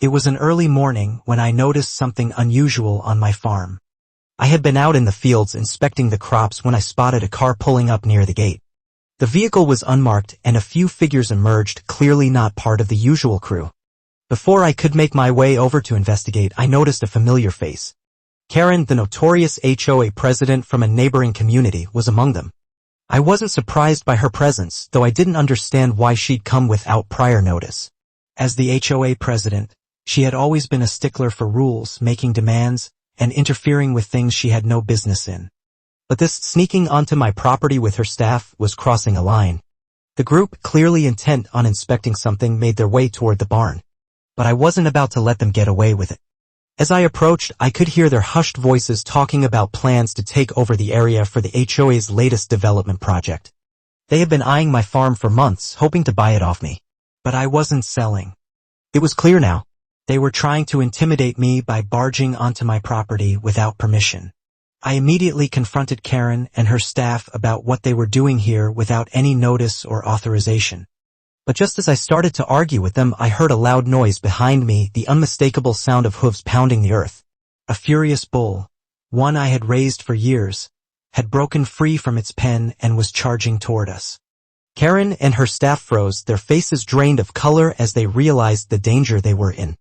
It was an early morning when I noticed something unusual on my farm. I had been out in the fields inspecting the crops when I spotted a car pulling up near the gate. The vehicle was unmarked and a few figures emerged, clearly not part of the usual crew. Before I could make my way over to investigate, I noticed a familiar face. Karen, the notorious HOA president from a neighboring community, was among them. I wasn't surprised by her presence, though I didn't understand why she'd come without prior notice. As the HOA president, she had always been a stickler for rules, making demands, and interfering with things she had no business in. But this sneaking onto my property with her staff was crossing a line. The group, clearly intent on inspecting something, made their way toward the barn. But I wasn't about to let them get away with it. As I approached, I could hear their hushed voices talking about plans to take over the area for the HOA's latest development project. They had been eyeing my farm for months, hoping to buy it off me. But I wasn't selling. It was clear now. They were trying to intimidate me by barging onto my property without permission. I immediately confronted Karen and her staff about what they were doing here without any notice or authorization. But just as I started to argue with them, I heard a loud noise behind me, the unmistakable sound of hooves pounding the earth. A furious bull, one I had raised for years, had broken free from its pen and was charging toward us. Karen and her staff froze, their faces drained of color as they realized the danger they were in.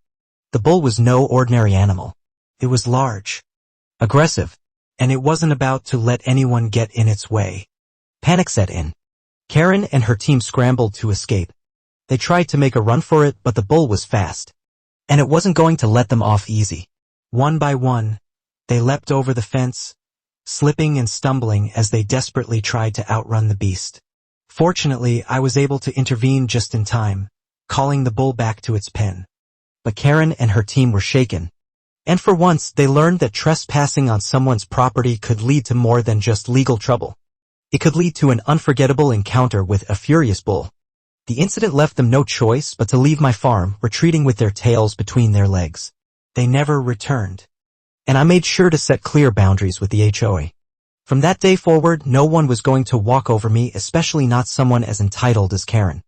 The bull was no ordinary animal. It was large, aggressive, and it wasn't about to let anyone get in its way. Panic set in. Karen and her team scrambled to escape. They tried to make a run for it, but the bull was fast, and it wasn't going to let them off easy. One by one, they leapt over the fence, slipping and stumbling as they desperately tried to outrun the beast. Fortunately, I was able to intervene just in time, calling the bull back to its pen. But Karen and her team were shaken. And for once, they learned that trespassing on someone's property could lead to more than just legal trouble. It could lead to an unforgettable encounter with a furious bull. The incident left them no choice but to leave my farm, retreating with their tails between their legs. They never returned. And I made sure to set clear boundaries with the HOA. From that day forward, no one was going to walk over me, especially not someone as entitled as Karen.